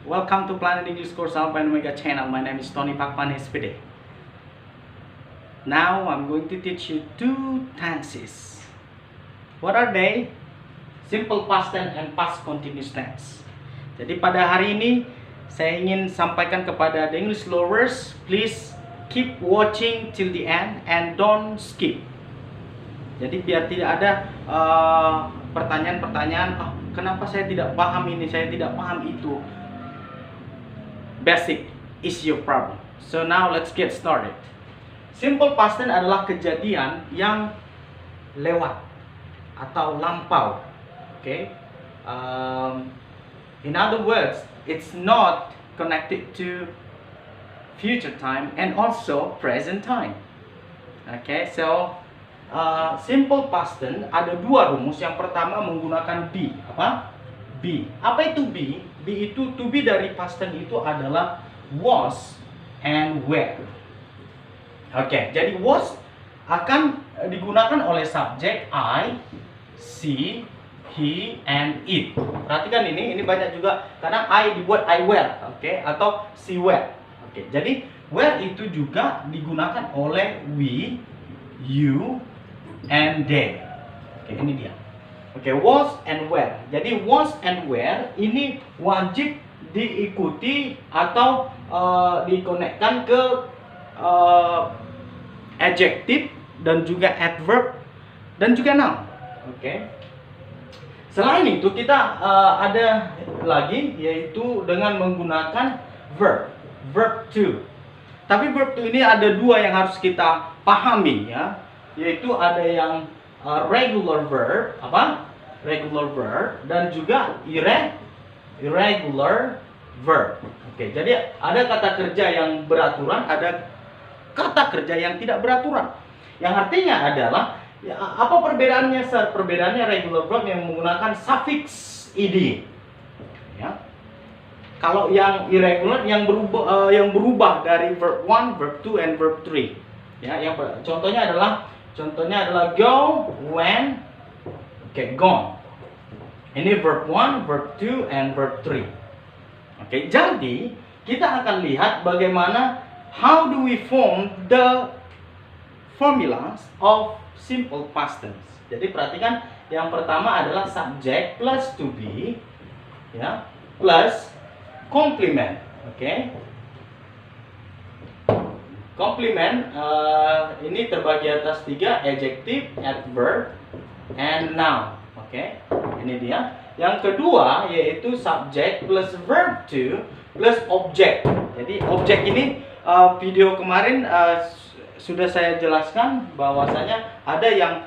Welcome to Planet English Course Alpha and Omega channel. My name is Tony Pakpan SPD. Now I'm going to teach you two tenses. What are they? Simple past tense and past continuous tense. Jadi pada hari ini saya ingin sampaikan kepada the English lovers, please keep watching till the end and don't skip. Jadi biar tidak ada pertanyaan-pertanyaan, kenapa saya tidak paham ini, saya tidak paham itu. Basic is your problem. So now let's get started. Simple past tense adalah kejadian yang lewat atau lampau. Okay. In other words, it's not connected to future time and also present time. Okay, so simple past tense ada dua rumus. Yang pertama menggunakan be. Apa? Be. Apa itu be? Be itu to be dari past tense itu adalah was and were. Oke, jadi was akan digunakan oleh subjek I, she, he, and it. Perhatikan ini banyak juga kadang I dibuat I were, oke, atau she were. Oke, jadi were itu juga digunakan oleh we, you, and they. Oke, ini dia. Oke, was and were. Jadi was and were ini wajib diikuti atau dikonekkan ke adjective dan juga adverb dan juga noun. Oke. Selain itu kita ada lagi yaitu dengan menggunakan verb to. Tapi verb to ini ada dua yang harus kita pahami ya, yaitu ada yang regular verb, apa? Regular verb dan juga irregular verb. Oke, jadi ada kata kerja yang beraturan, ada kata kerja yang tidak beraturan. Yang artinya adalah ya, apa perbedaannya? Perbedaannya regular verb yang menggunakan suffix ed. Ya. Kalau yang irregular yang berubah dari verb 1, verb 2 and verb 3. Ya, yang contohnya adalah go, went, gone. Ini verb 1, verb 2, and verb 3. Oke, jadi kita akan lihat bagaimana how do we form the formulas of simple past tense. Jadi perhatikan yang pertama adalah subject plus to be, ya, plus complement. Oke. Complement ini terbagi atas 3, adjective, adverb, and noun. Oke, ini dia. Yang kedua yaitu subject plus verb to plus object. Jadi objek ini video kemarin sudah saya jelaskan bahwasanya ada yang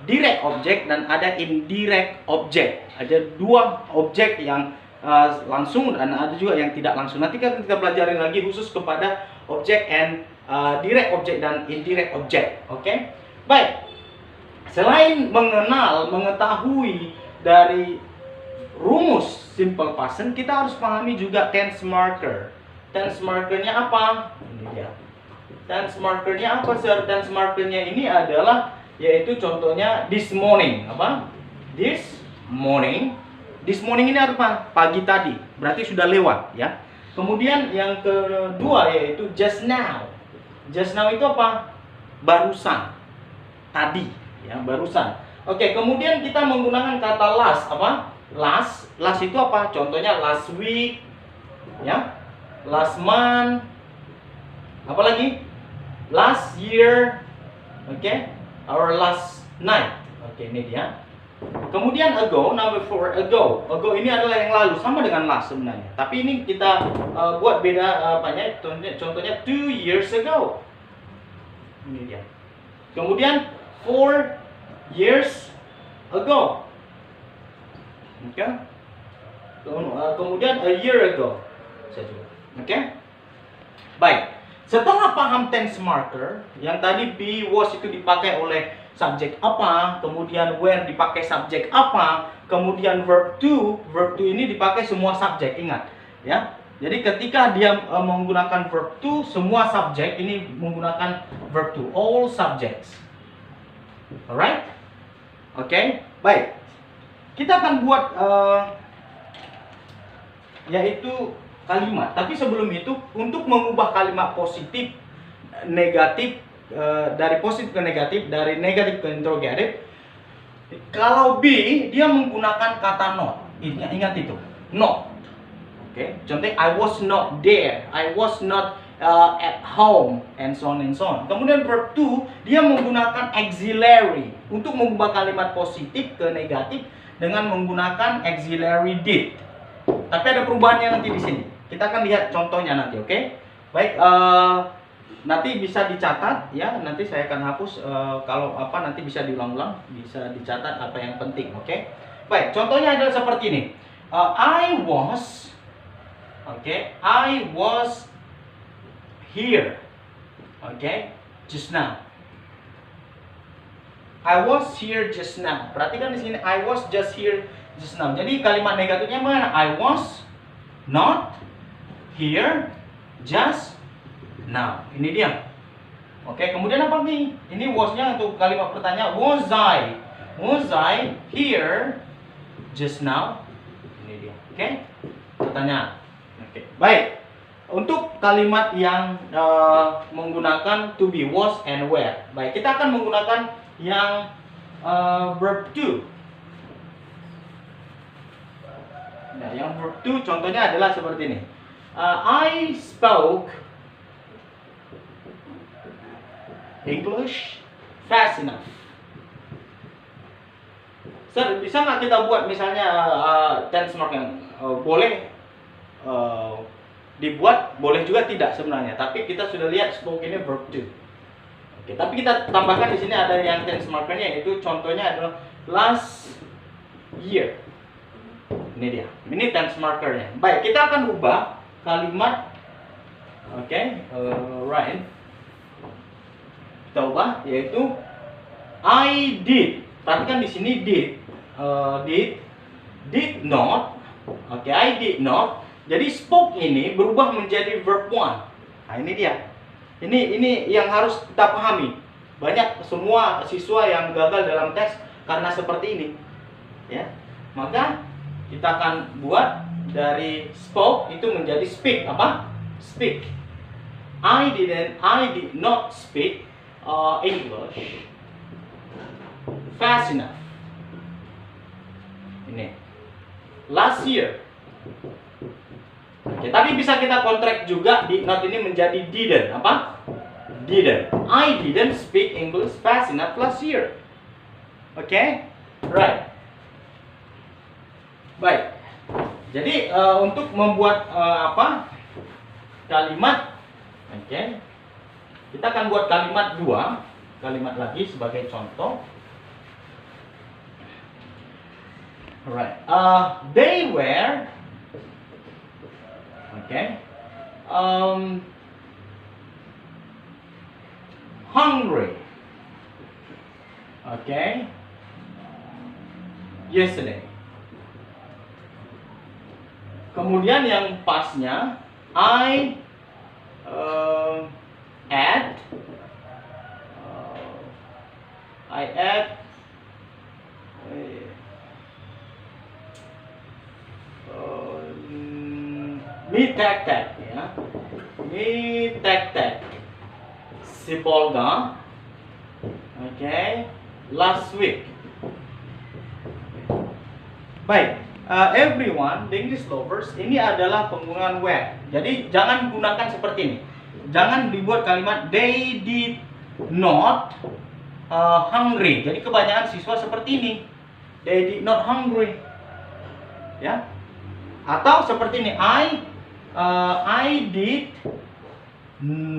direct object dan ada indirect object. Ada dua objek yang langsung dan ada juga yang tidak langsung. Nanti kan kita pelajarin lagi khusus kepada object and direct object dan indirect object. Oke? Baik. Selain mengetahui dari rumus simple past tense, kita harus pahami juga tense marker. Tense markernya apa? Ini dia. Tense markernya apa, sir? Tense markernya ini adalah yaitu contohnya this morning. Apa? This morning. This morning ini apa? Pagi tadi. Berarti sudah lewat, ya. Kemudian yang kedua yaitu just now. Just now itu apa? Barusan. Tadi, ya, barusan. Oke, kemudian kita menggunakan kata last. Apa? Last itu apa? Contohnya last week, ya. Last month. Apa lagi? Last year. Oke. Our last night. Oke, ini dia. Kemudian ago, number 4, ago. Ago ini adalah yang lalu, sama dengan last sebenarnya. Tapi ini kita buat beda apanya? Contohnya 2 years ago. Ini dia. Kemudian 4 years ago. Oke. Kemudian a year ago. Oke. Baik. Setelah paham tense marker, yang tadi be, was itu dipakai oleh subjek apa, kemudian where dipakai subjek apa, kemudian verb to ini dipakai semua subjek, ingat ya. Jadi ketika dia menggunakan verb to, semua subjek ini menggunakan verb to, all subjects. Alright? Oke, baik. Kita akan buat yaitu kalimat. Tapi sebelum itu, untuk mengubah kalimat positif, negatif, dari positif ke negatif, dari negatif ke interrogatif, kalau B dia menggunakan kata not. Ingat itu, not. Oke, contohnya I was not there, I was not at home, and so on and so on. Kemudian verb to dia menggunakan auxiliary untuk mengubah kalimat positif ke negatif dengan menggunakan auxiliary did. Tapi ada perubahannya nanti di sini. Kita akan lihat contohnya nanti, oke? Baik, nanti bisa dicatat ya. Nanti saya akan hapus kalau apa nanti bisa diulang-ulang, bisa dicatat apa yang penting, oke? Baik, contohnya adalah seperti ini. I was, I was here, just now. I was here just now. Perhatikan di sini, I was just here just now. Jadi kalimat negatifnya mana? I was not here just now. Ini dia. Oke, kemudian apa nih? Ini was-nya untuk kalimat pertanyaan. Was I here just now? Ini dia. Oke. Pertanyaan. Oke. Baik. Untuk kalimat yang menggunakan to be, was, and were. Baik, kita akan menggunakan yang verb to. Nah, yang verb to contohnya adalah seperti ini. I spoke English fast enough. Sir, bisa nggak kita buat misalnya tense mark yang boleh dibuat, boleh juga tidak sebenarnya. Tapi kita sudah lihat spoke ini verb to. Oke, tapi kita tambahkan di sini ada yang tense markernya, yaitu contohnya adalah last year. Ini dia. Ini tense markernya. Baik, kita akan ubah kalimat. Right. Kita ubah yaitu I did. Perhatikan di sini did. Did not. I did not. Jadi spoke ini berubah menjadi verb one. Nah, ini dia. Ini yang harus kita pahami. Banyak semua siswa yang gagal dalam tes karena seperti ini. Ya. Maka kita akan buat dari spoke itu menjadi speak. Apa? Speak. I did not speak English fast enough. Ini. Last year. Oke, tapi bisa kita kontrak juga di not ini menjadi didn't. Apa? Didn't. I didn't speak English fast enough last year. Oke? Right. Baik. Jadi untuk membuat kalimat, kita akan buat kalimat 2, kalimat lagi sebagai contoh. Right. They were hungry. Yesterday. Kemudian yang pasnya I ate mie tek-tek ya. Mie tek-tek si Polga. Last week. Baik, everyone, the English lovers, ini adalah penggunaan were. Jadi jangan gunakan seperti ini. Jangan dibuat kalimat they did not hungry. Jadi kebanyakan siswa seperti ini. They did not hungry. Ya. Atau seperti ini, I did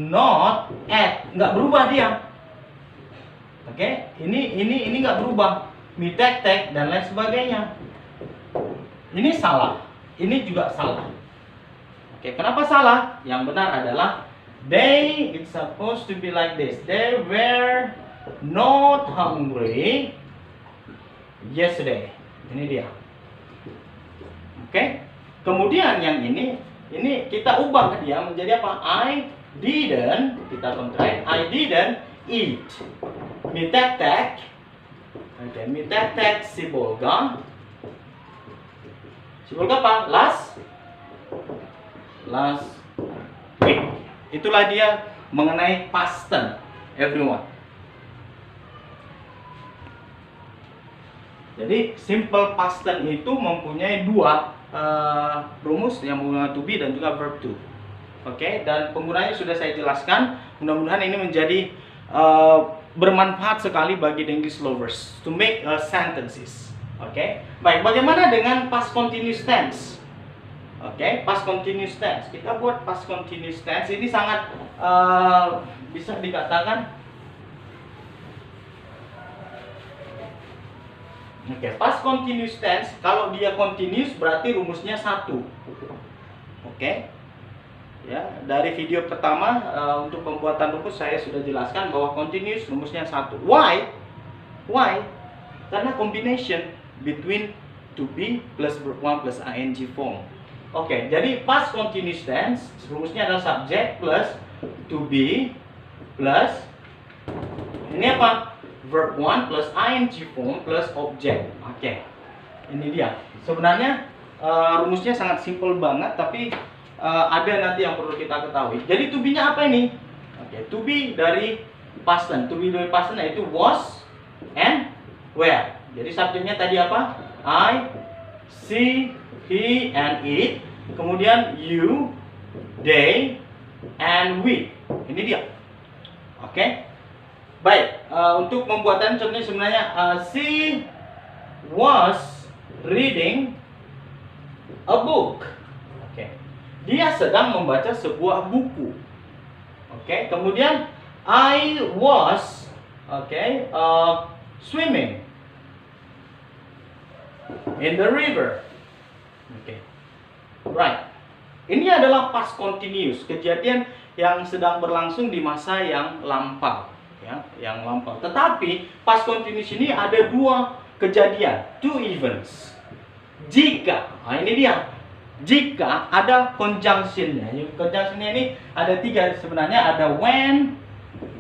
not eat. Nggak berubah dia. Ini nggak berubah. Mie tek-tek dan lain sebagainya. Ini salah. Ini juga salah. Kenapa salah? Yang benar adalah they, it's supposed to be like this. They were not hungry yesterday. Ini dia. Kemudian yang ini kita ubah dia menjadi apa? I didn't, kita kontrak, I didn't eat mie tek-tek. Mie tek-tek si Bolga. Si Bolga apa? last week. Itulah dia mengenai past tense, everyone. Jadi simple past tense itu mempunyai dua rumus yang menggunakan to be dan juga verb to. Oke, dan penggunanya sudah saya jelaskan. Mudah-mudahan ini menjadi bermanfaat sekali bagi the English lovers to make sentences. Oke, baik. Bagaimana dengan past continuous tense? Oke, past continuous tense. Kita buat past continuous tense ini sangat bisa dikatakan. Oke, past continuous tense kalau dia continuous berarti rumusnya satu. Oke. Ya, dari video pertama untuk pembuatan rumus saya sudah jelaskan bahwa continuous rumusnya satu. Why? Why? Karena combination between to be plus verb 1 plus ing form. Oke, jadi past continuous tense rumusnya adalah subject plus to be plus ini apa? Verb 1 plus ing form plus object. Oke. Ini dia. Sebenarnya rumusnya sangat simple banget, tapi ada nanti yang perlu kita ketahui. Jadi to be-nya apa ini? Oke, to be dari past tense. To be dari past tense yaitu was and were. Jadi subjeknya tadi apa? I, she, he, and it. Kemudian you, they, and we. Ini dia. Oke. Baik, untuk pembuatan contohnya sebenarnya she was reading a book. Oke. Dia sedang membaca sebuah buku. Oke, kemudian I was swimming in the river. Oke. Right. Ini adalah past continuous, kejadian yang sedang berlangsung di masa yang lampau, ya, yang lampau. Tetapi past continuous ini ada dua kejadian, two events. Jika, ini dia. Jika ada conjunctionnya, conjunctionnya ini ada tiga sebenarnya, ada when,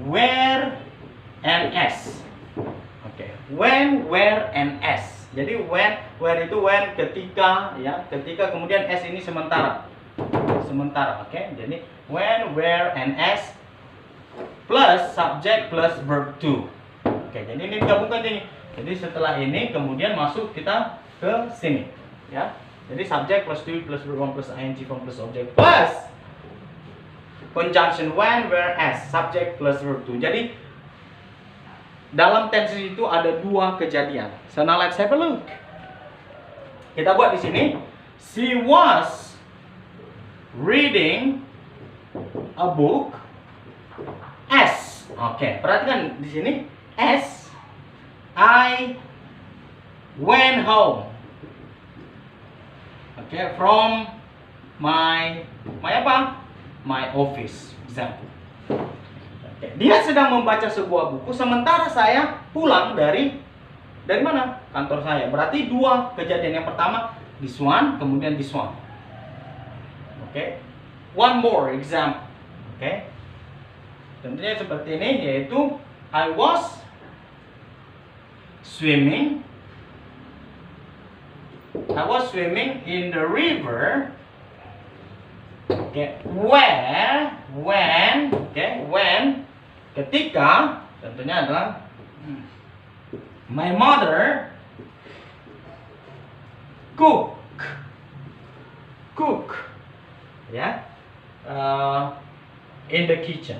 where, and s. Oke, when, where, and s. Jadi when, where itu when ketika, ya, ketika, kemudian s ini sementara, oke. Jadi when, where, and s plus subject plus verb to. Oke, jadi ini digabungkan ini. Jadi setelah ini kemudian masuk kita ke sini, ya. Jadi subject plus to plus verb 1 plus ing form plus object plus conjunction when, where, as, subject plus verb to. Jadi dalam tense itu ada dua kejadian. So now let's have a look. Kita buat di sini. She was reading a book as. Oke, perhatikan di sini. As I went home. Oke, from my apa? My office, example. Oke, dia sedang membaca sebuah buku sementara saya pulang dari mana? Kantor saya. Berarti dua kejadian. Yang pertama this one, kemudian this one. Oke. One more example. Oke. Tentunya seperti ini, yaitu I was swimming in the river. Okay, when, ketika, tentunya adalah my mother cook, ya, in the kitchen.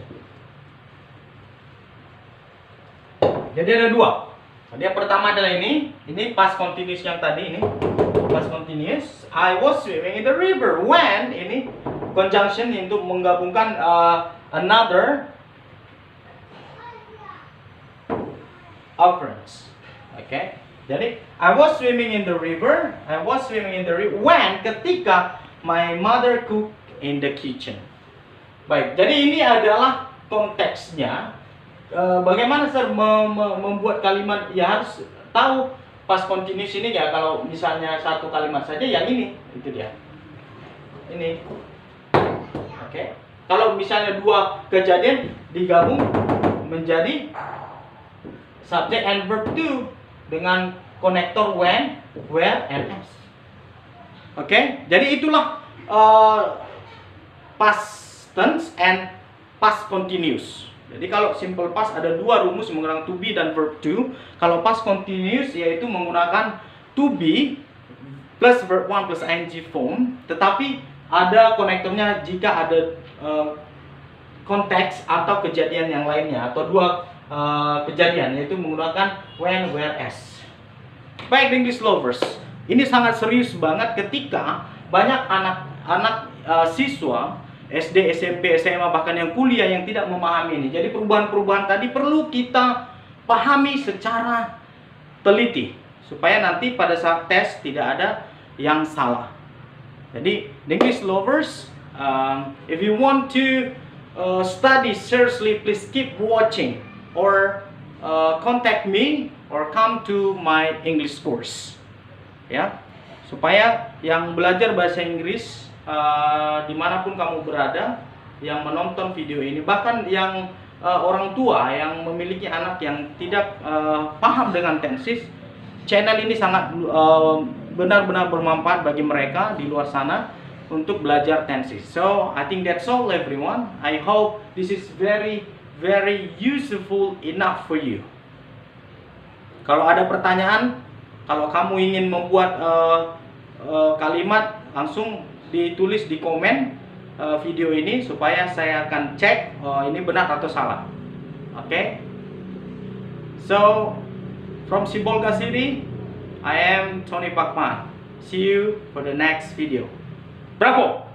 Jadi ada dua. Jadi yang pertama adalah ini past continuous yang tadi ini. Past continuous. I was swimming in the river when ini conjunction untuk menggabungkan another occurrence. Oke. Jadi I was swimming in the river when ketika my mother cooked in the kitchen. Baik, jadi ini adalah konteksnya. Bagaimana Sir membuat kalimat, ya harus tahu past continuous ini ya. Kalau misalnya satu kalimat saja yang ini, itu dia. Ini. Oke. Kalau misalnya dua kejadian digabung menjadi subject and verb to dengan konektor when, where, and as. Oke. Jadi itulah past tense and past continuous. Jadi kalau simple past ada dua rumus menggunakan to be dan verb to. Kalau past continuous yaitu menggunakan to be plus verb 1 plus ing form, tetapi ada konektornya jika ada konteks atau kejadian yang lainnya, atau dua kejadian, yaitu menggunakan when, where, as. Baik English lovers, ini sangat serius banget ketika banyak anak-anak siswa SD, SMP, SMA, bahkan yang kuliah yang tidak memahami ini. Jadi perubahan-perubahan tadi perlu kita pahami secara teliti supaya nanti pada saat tes tidak ada yang salah. Jadi English lovers, if you want to study seriously, please keep watching or contact me or come to my English course. Ya, supaya yang belajar bahasa Inggris dimanapun kamu berada, yang menonton video ini, bahkan yang orang tua yang memiliki anak yang tidak paham dengan tenses, channel ini sangat benar-benar bermanfaat bagi mereka di luar sana untuk belajar tenses. So I think that's all everyone. I hope this is very useful enough for you. Kalau ada pertanyaan, kalau kamu ingin membuat kalimat, langsung ditulis di komen video ini supaya saya akan cek ini benar atau salah. Okay? So from Sibolga City, I am Tony Pakman. See you for the next video. Bravo!